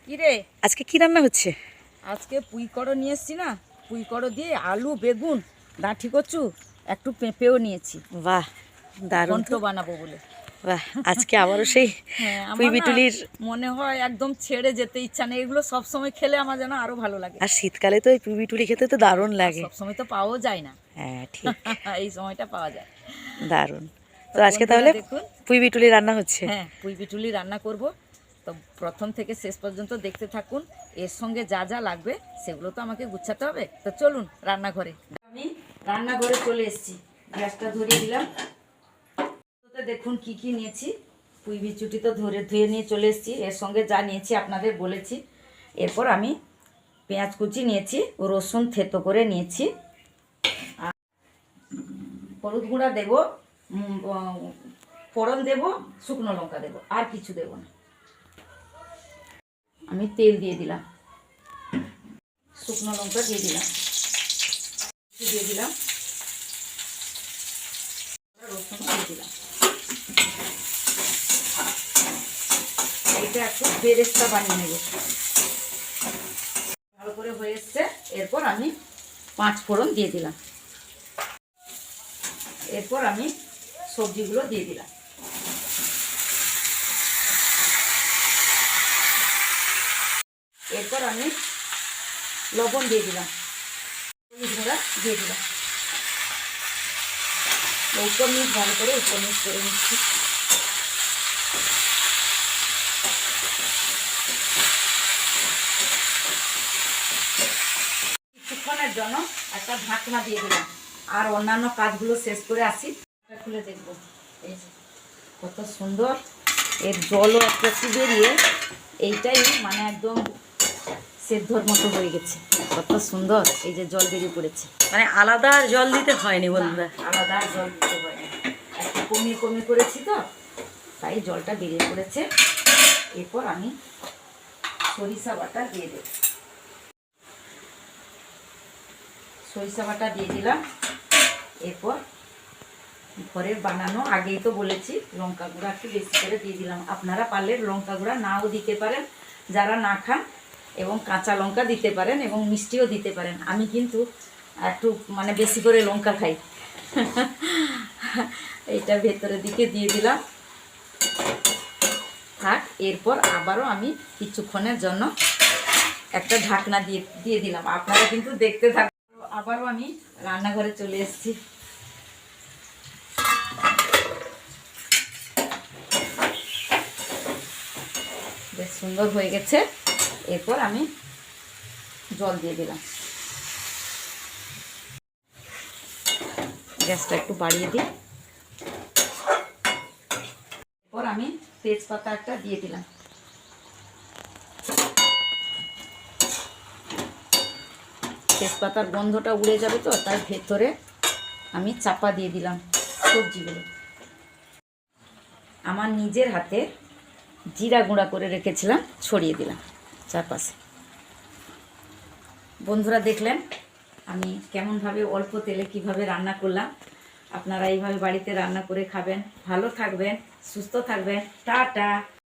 কি রে, আজকে কি রান্না হচ্ছে? আজকে পুঁই কড়ো নিয়ে এসছি না, পুঁই কড়ো দিয়ে আলু, বেগুন, ডাঁটি কচু, একটু পেঁপেও নিয়েছি। বাহ, দারুণ ঘন্ট তো। বানাবো বলে। বাহ, আজকে আবারও সেই হ্যাঁ, পুঁই আমার না বিটুলির। মনে হয় একদম ছেড়ে যেতে ইচ্ছা নেই, এগুলো সব সময় খেলে আমার যেন আরো ভালো লাগে। আর শীতকালে তো এই পুঁই বিটুলি খেতে তো দারুণ আর লাগে। সব সময় তো পাওয়াও যায় না। হ্যাঁ, ঠিক। এই সময়টা পাওয়া যায়। দারুণ। তো তো আজকে বন্ধুরা তাহলে দেখুন, পুঁই বিটুলি রান্না হচ্ছে। হ্যাঁ পুঁই বিটুলি রান্না করব। তো প্রথম থেকে শেষ পর্যন্ত দেখতে থাকুন। এর সঙ্গে যা যা লাগবে সেগুলো তো আমাকে গুছাতে হবে। তো চলুন রান্নাঘরে। আমি রান্নাঘরে চলে এসেছি, গ্যাসটা ধরিয়ে দিলাম। দেখুন কি কি নিয়েছি। পুঁই বিচুটি তো ধুয়ে নিয়ে চলে এসেছি, এর সঙ্গে যা নিয়েছি আপনাদের বলেছি। এরপর আমি পেঁয়াজ কুচি নিয়েছি, রসুন থেতো করে নিয়েছি, আর হলুদ গুঁড়া দেবো, ফোড়ন দেবো, শুকনো লঙ্কা দেবো, আর কিছু দেবো না। আমি তেল দিয়ে দিলাম, শুকনো লঙ্কা দিয়ে দিলাম, দিয়ে দিলাম, রসুন দিয়ে দিলাম। এইটা একটু বেরেস্তা বানিয়ে নেব। ভালো করে হয়ে এসছে। এরপর আমি 5 ফোড়ন দিয়ে দিলাম। এরপর আমি সবজিগুলো দিয়ে দিলাম। এরপর আমি লবণ দিয়ে দিলাম, হলুদ গুঁড়া দিয়ে দিলাম। উপর নিচ ভালো করে উপর নিচ করে নিচ্ছি। কিছুক্ষণের জন্য একটা ঢাকনা দিয়ে দিলাম, আর অন্যান্য কাজগুলো শেষ করে আসি। খুলে দেখবো, এই যে কত সুন্দর, এর জলও একটা একটু বেরিয়ে এইটাই মানে একদম সেদ্ধর মতো হয়ে গেছে। কত সুন্দর, এই যে জল বেরিয়ে পড়েছে। মানে আলাদা আর জল দিতে হয়নি বন্ধুরা। আলাদা আর জল দিতে হয় না, একটু কমিয়ে কমিয়ে করেছি তো তাই জলটা বেরিয়ে পড়েছে। এরপর আমি সরিষা বাটা দিয়ে দেব, সরিষা বাটা দিয়ে দিলাম। এরপর ঘরের বানানো, আগেই তো বলেছি, লঙ্কা গুঁড়া একটু বেশি করে দিয়ে দিলাম। আপনারা পারলে লঙ্কা গুঁড়া নাও দিতে পারেন, যারা না খান, এবং কাঁচা লঙ্কা দিতে পারেন এবং মিষ্টিও দিতে পারেন। আমি কিন্তু একটু মানে বেশি করে লঙ্কা খাই। এইটা ভেতরের দিকে দিয়ে দিলাম, থাক। এরপর আবারও আমি কিছুক্ষণের জন্য একটা ঢাকনা দিয়ে দিলাম। আপনারা কিন্তু দেখতে থাকুন। আবারও আমি রান্নাঘরে চলে এসেছি। বেশ সুন্দর হয়ে গেছে। এরপর আমি জল দিয়ে দিলাম, গ্যাসটা একটু বাড়িয়ে দিই। এরপর আমি তেজপাতা একটা দিয়ে দিলাম। তেজপাতার গন্ধটা উড়ে যাবে তো, তার ভেতরে আমি চাপা দিয়ে দিলাম সবজিগুলো। আমার নিজের হাতে জিরা গুঁড়া করে রেখেছিলাম, ছড়িয়ে দিলাম চারপাশে। বন্ধুরা দেখলেন আমি কেমনভাবে অল্প তেলে কিভাবে রান্না করলাম। আপনারা এইভাবে বাড়িতে রান্না করে খাবেন। ভালো থাকবেন, সুস্থ থাকবেন। টাটা।